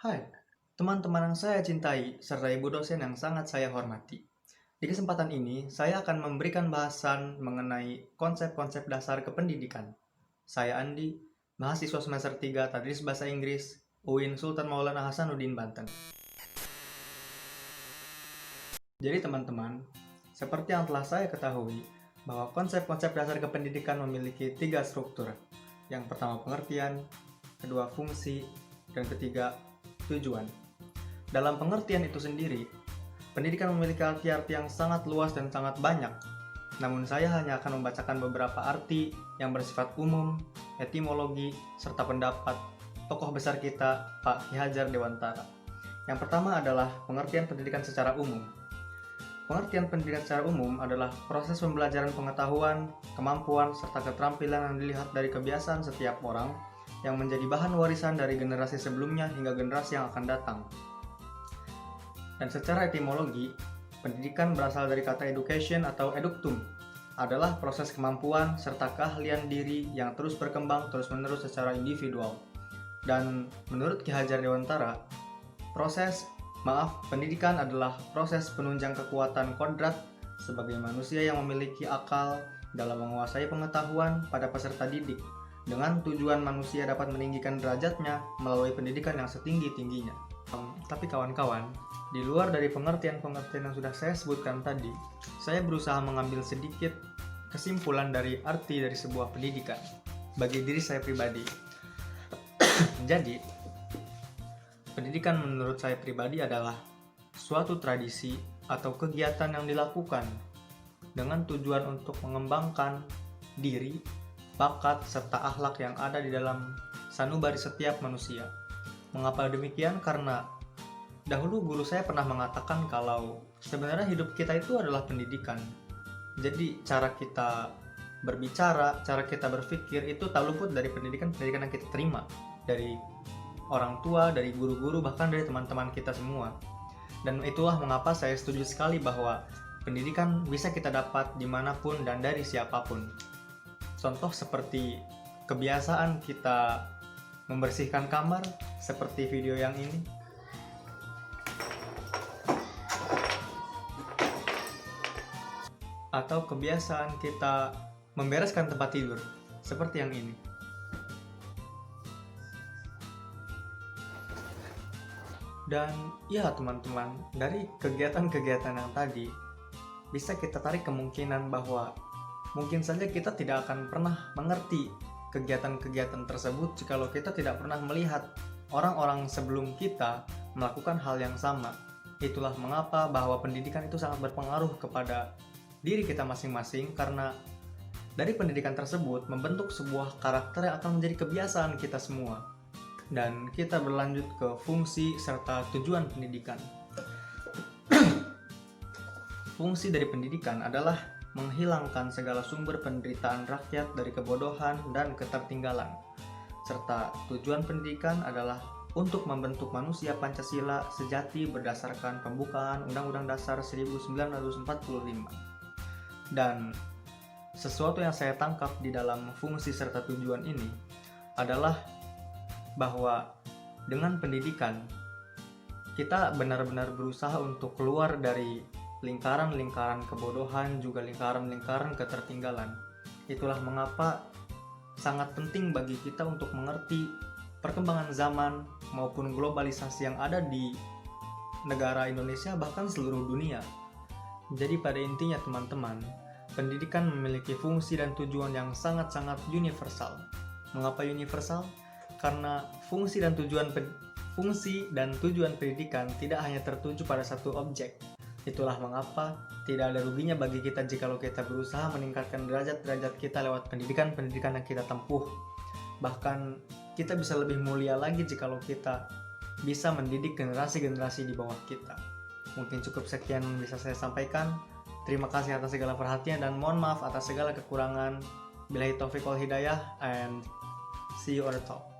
Hai, teman-teman yang saya cintai, serta ibu dosen yang sangat saya hormati. Di kesempatan ini, saya akan memberikan bahasan mengenai konsep-konsep dasar kependidikan. Saya Andi, mahasiswa semester 3 Tadris Bahasa Inggris, UIN Sultan Maulana Hasanuddin Banten. Jadi teman-teman, seperti yang telah saya ketahui, bahwa konsep-konsep dasar kependidikan memiliki 3 struktur. Yang pertama pengertian, kedua fungsi, dan ketiga tujuan. Dalam pengertian itu sendiri, pendidikan memiliki arti-arti yang sangat luas dan sangat banyak. Namun saya hanya akan membacakan beberapa arti yang bersifat umum, etimologi, serta pendapat tokoh besar kita, Pak Ki Hajar Dewantara. Yang pertama adalah pengertian pendidikan secara umum. Pengertian pendidikan secara umum adalah proses pembelajaran pengetahuan, kemampuan, serta keterampilan yang dilihat dari kebiasaan setiap orang yang menjadi bahan warisan dari generasi sebelumnya hingga generasi yang akan datang. Dan secara etimologi, pendidikan berasal dari kata education atau eductum, adalah proses kemampuan serta keahlian diri yang terus berkembang terus-menerus secara individual. Dan menurut Ki Hajar Dewantara, pendidikan adalah proses penunjang kekuatan kodrat sebagai manusia yang memiliki akal dalam menguasai pengetahuan pada peserta didik, dengan tujuan manusia dapat meninggikan derajatnya melalui pendidikan yang setinggi-tingginya. Tapi kawan-kawan, di luar dari pengertian-pengertian yang sudah saya sebutkan tadi, saya berusaha mengambil sedikit kesimpulan dari arti dari sebuah pendidikan bagi diri saya pribadi. Jadi, pendidikan menurut saya pribadi adalah suatu tradisi atau kegiatan yang dilakukan dengan tujuan untuk mengembangkan diri, bakat, serta akhlak yang ada di dalam sanubari setiap manusia. Mengapa demikian? Karena dahulu guru saya pernah mengatakan kalau sebenarnya hidup kita itu adalah pendidikan. Jadi cara kita berbicara, cara kita berpikir itu tak luput dari pendidikan yang kita terima dari orang tua, dari guru-guru, bahkan dari teman-teman kita semua. Dan itulah mengapa saya setuju sekali bahwa pendidikan bisa kita dapat dimanapun dan dari siapapun. Contoh seperti kebiasaan kita membersihkan kamar, seperti video yang ini. Atau kebiasaan kita membereskan tempat tidur, seperti yang ini. Dan ya teman-teman, dari kegiatan-kegiatan yang tadi, bisa kita tarik kemungkinan bahwa mungkin saja kita tidak akan pernah mengerti kegiatan-kegiatan tersebut jikalau kita tidak pernah melihat orang-orang sebelum kita melakukan hal yang sama. Itulah mengapa bahwa pendidikan itu sangat berpengaruh kepada diri kita masing-masing, karena dari pendidikan tersebut membentuk sebuah karakter yang akan menjadi kebiasaan kita semua. Dan kita berlanjut ke fungsi serta tujuan pendidikan. Fungsi dari pendidikan adalah menghilangkan segala sumber penderitaan rakyat dari kebodohan dan ketertinggalan. Serta tujuan pendidikan adalah untuk membentuk manusia Pancasila sejati berdasarkan pembukaan Undang-Undang Dasar 1945. Dan sesuatu yang saya tangkap di dalam fungsi serta tujuan ini adalah bahwa dengan pendidikan kita benar-benar berusaha untuk keluar dari lingkaran-lingkaran kebodohan, juga lingkaran-lingkaran ketertinggalan. Itulah mengapa sangat penting bagi kita untuk mengerti perkembangan zaman maupun globalisasi yang ada di negara Indonesia, bahkan seluruh dunia. Jadi pada intinya teman-teman, pendidikan memiliki fungsi dan tujuan yang sangat-sangat universal. Mengapa universal? Karena fungsi dan tujuan pendidikan tidak hanya tertuju pada satu objek. Itulah mengapa tidak ada ruginya bagi kita jikalau kita berusaha meningkatkan derajat-derajat kita lewat pendidikan-pendidikan yang kita tempuh. Bahkan kita bisa lebih mulia lagi jikalau kita bisa mendidik generasi-generasi di bawah kita. Mungkin cukup sekian bisa saya sampaikan. Terima kasih atas segala perhatian dan mohon maaf atas segala kekurangan. Billahi taufiq wal hidayah, and see you on the top.